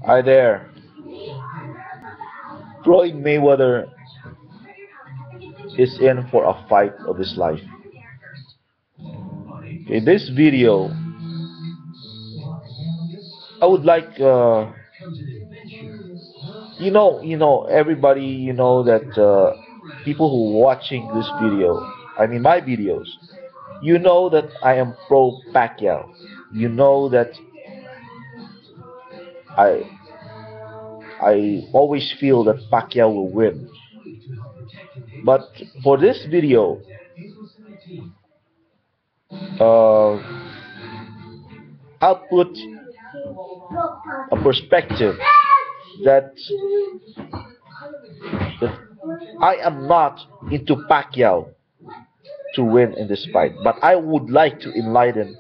Hi there. Floyd Mayweather is in for a fight of his life. In this video, I would like, everybody, that people who watching this video, I mean my videos, you know that I am pro Pacquiao. You know that I I always feel that Pacquiao will win. But for this video, uh, I'll put a perspective that that I am not into Pacquiao to win in this fight, but I would like to enlighten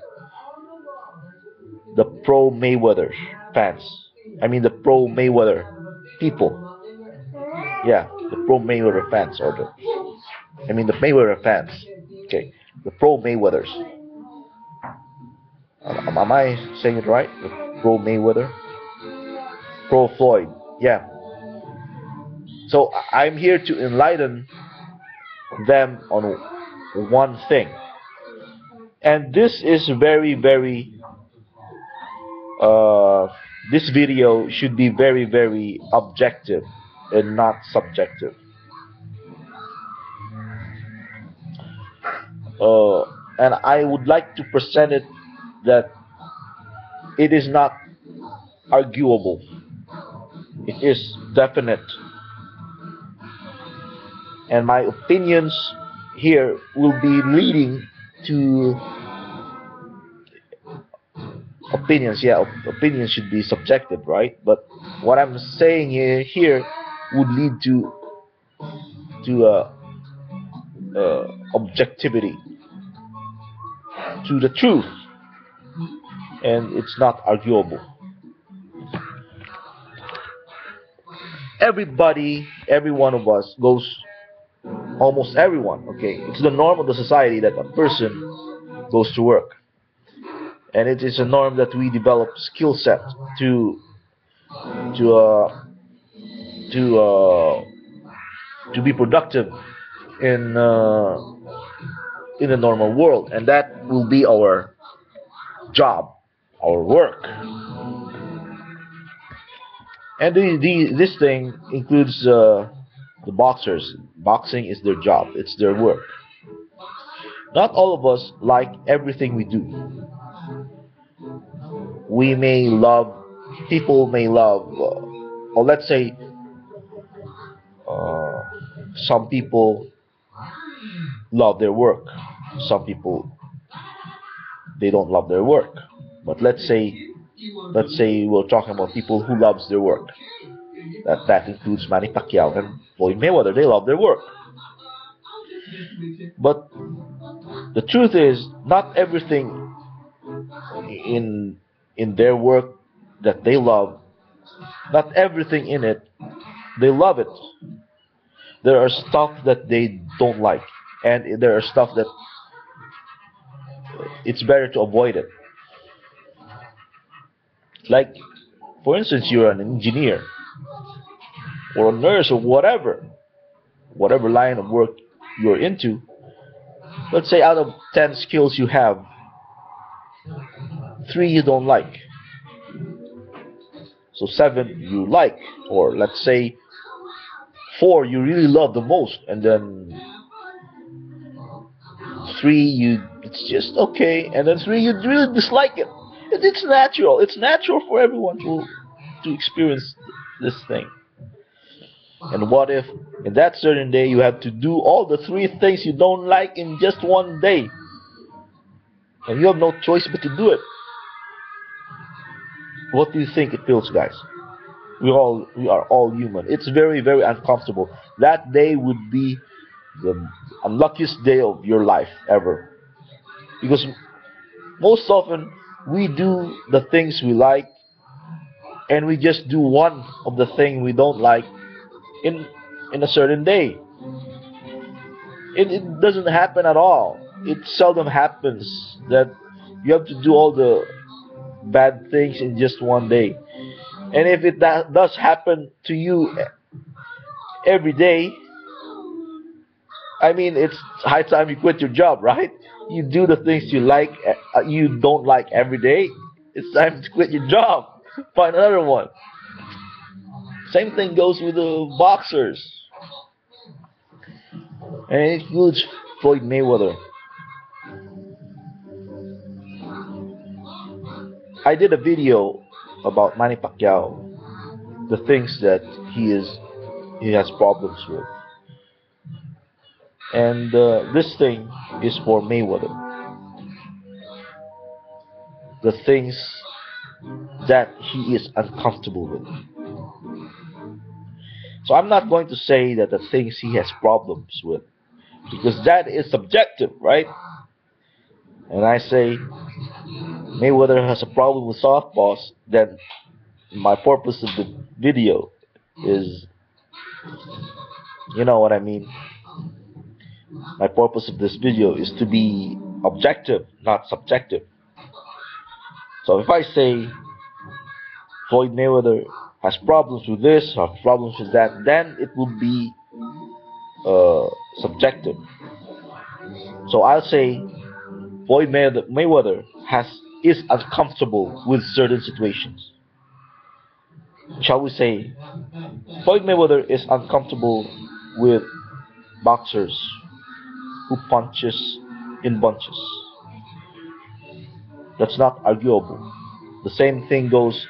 the pro Mayweather fans. I mean the pro Mayweather people. Yeah, the pro Mayweather fans or the Mayweather fans. Okay, the pro Mayweathers. Am I saying it right? The pro Mayweather, pro Floyd. Yeah. So I'm here to enlighten them on one thing, and this is very, very. Uh, this video should be very, very objective and not subjective. Uh, and I would like to present it that it is not arguable. It is definite, and my opinions here will be leading to opinions. Yeah, opinions should be subjective, right? But what I'm saying here would lead to objectivity, to the truth, and it's not arguable. Everybody, every one of us goes, almost everyone. Okay, it's the norm of the society that a person goes to work, and it is a norm that we develop skill set to to uh, to uh, to be productive in uh, in the normal world, and that will be our job, our work. And this thing includes the boxers. Boxing is their job, it's their work. Not all of us like everything we do. We may love, people may love, or let's say, uh, some people love their work. Some people, they don't love their work. But let's say we're talking about people who loves their work. That includes Manny Pacquiao and Floyd Mayweather. They love their work. But the truth is, not everything in in their work that they love, not everything in it, they love it. There are stuff that they don't like, and there are stuff that it's better to avoid it. Like, for instance, you're an engineer or a nurse or whatever line of work you're into. Let's say out of 10 skills you have, 3 you don't like, so 7 you like, or let's say 4 you really love the most, and then 3 you, it's just okay, and then 3 you really dislike it. It's natural. It's natural for everyone to experience this thing. And what if in that certain day you have to do all the 3 things you don't like in just one day, and you have no choice but to do it? What do you think it feels, guys? We are all human. It's very, very uncomfortable. That day would be the unluckiest day of your life ever, because most often we do the things we like, and we just do one of the thing we don't like in in a certain day. It doesn't happen at all. It seldom happens that you have to do all bad things in just one day. And if it does happen to you every day, I mean, it's high time you quit your job, right? You do the things you don't like every day. It's time to quit your job. Find another one. Same thing goes with the boxers, and it includes Floyd Mayweather. I did a video about Manny Pacquiao, the things that he has problems with, and this thing is for Mayweather, the things that he is uncomfortable with. So I'm not going to say that the things he has problems with, because that is subjective, right? And I say Mayweather has a problem with softballs, then my purpose of the video is, you know what I mean? My purpose of this video is to be objective, not subjective. So if I say Floyd Mayweather has problems with this or problems with that, then it will be uh, subjective. So I'll say Mayweather has is uncomfortable with certain situations. Shall we say Floyd Mayweather is uncomfortable with boxers who punches in bunches. That's not arguable. The same thing goes.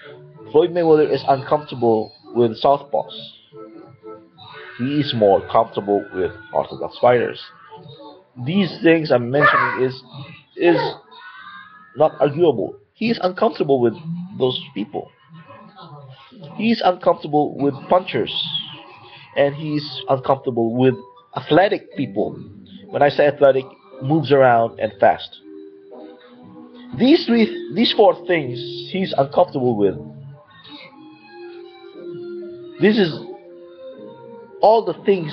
Floyd Mayweather is uncomfortable with southpaws. He is more comfortable with orthodox fighters. These things I'm mentioning is not arguable. He is uncomfortable with those people. He is uncomfortable with punchers, and he's uncomfortable with athletic people. When I say athletic, moves around and fast. These four things he's uncomfortable with. This is all the things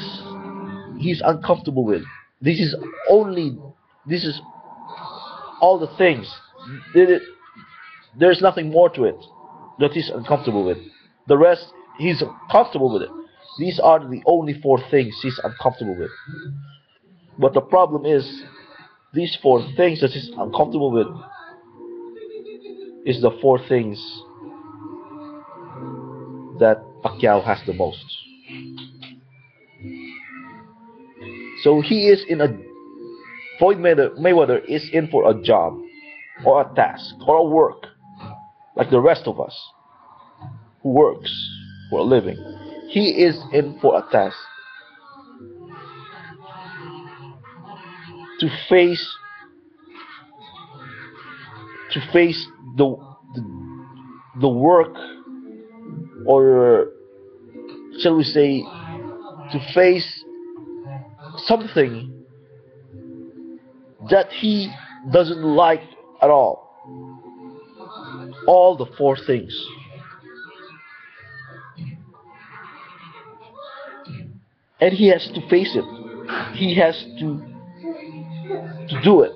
he's uncomfortable with. This is only, this is all the things. There's nothing more to it that he's uncomfortable with. The rest, he's comfortable with it. These are the only four things he's uncomfortable with. But the problem is, these four things that he's uncomfortable with is the four things that Pacquiao has the most. So he is in a Mayweather is in for a job or a task or a work like the rest of us who works for a living. He is in for a task to face to face the work, or shall we say to face something that he doesn't like at all the four things, and he has to face it. He has to do it.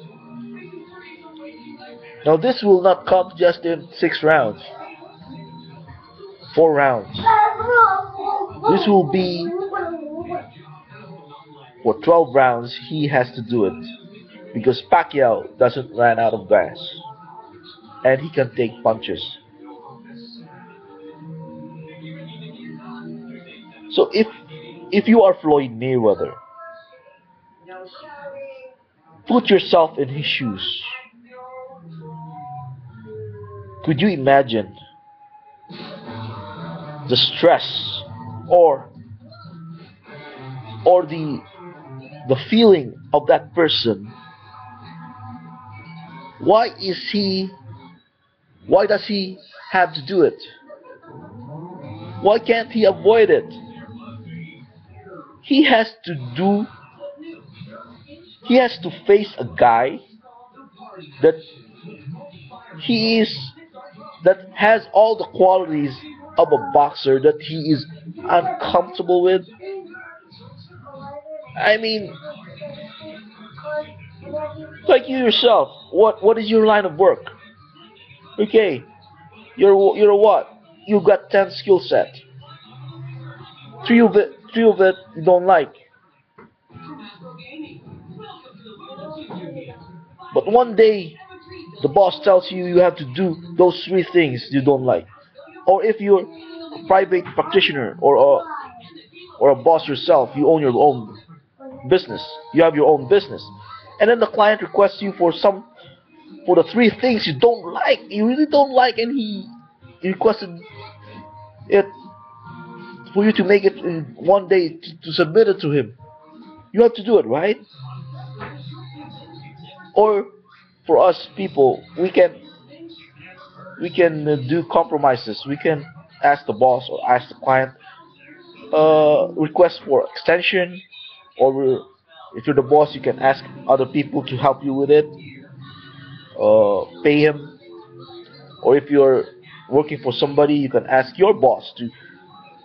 Now this will not come just in 6 rounds, 4 rounds. This will be for 12 rounds. He has to do it because Pacquiao doesn't run out of gas, and he can take punches. So if you are Floyd Mayweather, put yourself in his shoes. Could you imagine the stress or or the feeling of that person? Why is he why does he have to do it? Why can't he avoid it? He has to do he has to face a guy that he is that has all the qualities of a boxer that he is uncomfortable with. I mean, like you yourself, what is your line of work? Okay, You're what? You got 10 skill set. Three of it you don't like. But one day the boss tells you you have to do those three things you don't like. Or if you're a private practitioner or a boss yourself, you own your own business. You have your own business. And then the client requests you for the three things you don't like. You really don't like, and he requested it for you to make it in one day to submit it to him. You have to do it, right? Or for us people, we can do compromises. We can ask the boss or ask the client, request for extension, or if you're the boss, you can ask other people to help you with it, pay him, or if you're working for somebody, you can ask your boss to,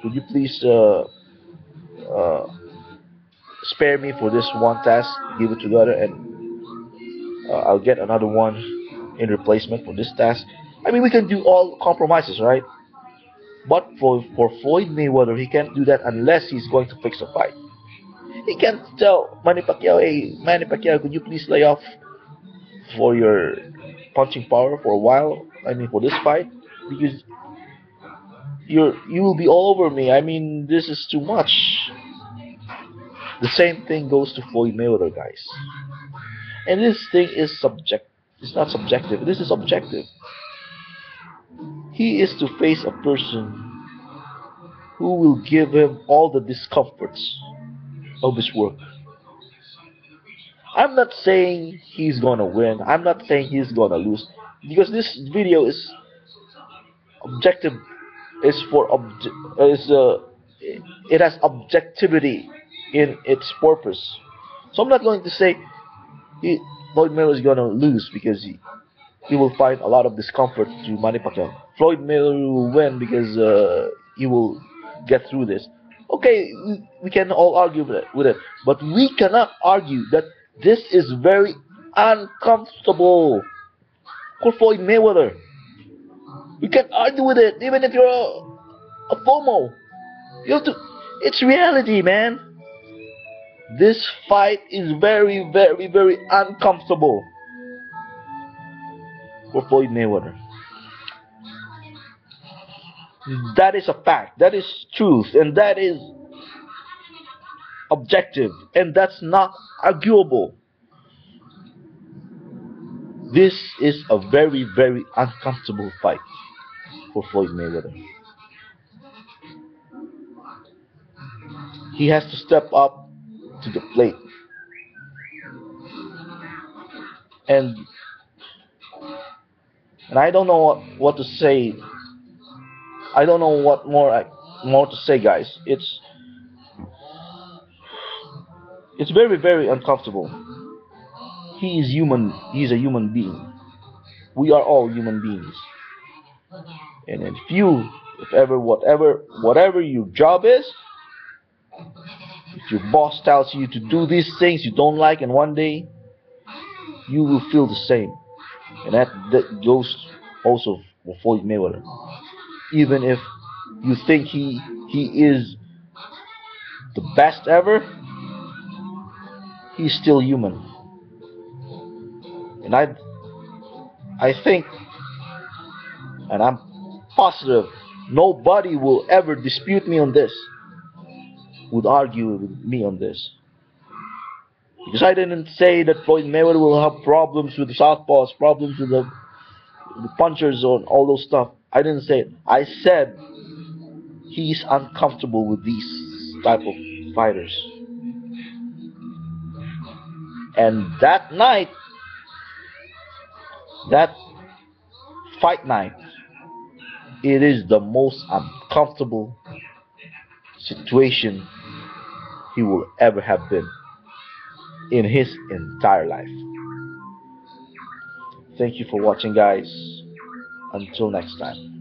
could you please uh, spare me for this one task, give it to the other, and I'll get another one in replacement for this task. I mean, we can do all compromises, right? But for Floyd Mayweather, he can't do that unless he's going to fix a fight. He can't tell Manny Pacquiao, hey, Manny Pacquiao, could you please lay off for your punching power for a while? I mean, for this fight, because you will be all over me. I mean, this is too much. The same thing goes to Floyd Mayweather, guys. And this thing is subject. It's not subjective. This is objective. He is to face a person who will give him all the discomforts of his work. I'm not saying he's gonna win. I'm not saying he's gonna lose, because this video is objective. Is for is it has objectivity in its purpose. So I'm not going to say he, Floyd Mayweather is gonna lose because he will find a lot of discomfort to Manny Pacquiao. Floyd Mayweather will win because he will get through this. Okay, we can all argue with it, but we cannot argue that this is very uncomfortable for Floyd Mayweather. We can argue with it, even if you're a FOMO. You have to. It's reality, man. This fight is very, very, very uncomfortable for Floyd Mayweather. That is a fact. That is truth, and that is objective, and that's not arguable. This is a very, very uncomfortable fight for Floyd Mayweather. He has to step up to the plate, and I don't know what to say. I don't know what more to say, guys. It's very, very uncomfortable. He is human. He is a human being. We are all human beings. And if ever, whatever your job is, if your boss tells you to do these things you don't like, and one day you will feel the same. And that goes also for Floyd Mayweather. Even if you think he is the best ever, he's still human. And I think, and I'm positive, nobody will ever dispute me on this, would argue with me on this. Because I didn't say that Floyd Mayweather will have problems with the southpaws, problems with the punchers, or all those stuff. I didn't say it. I said he's uncomfortable with these type of fighters. And that night, that fight night, it is the most uncomfortable situation he will ever have been in his entire life. Thank you for watching, guys. Until next time.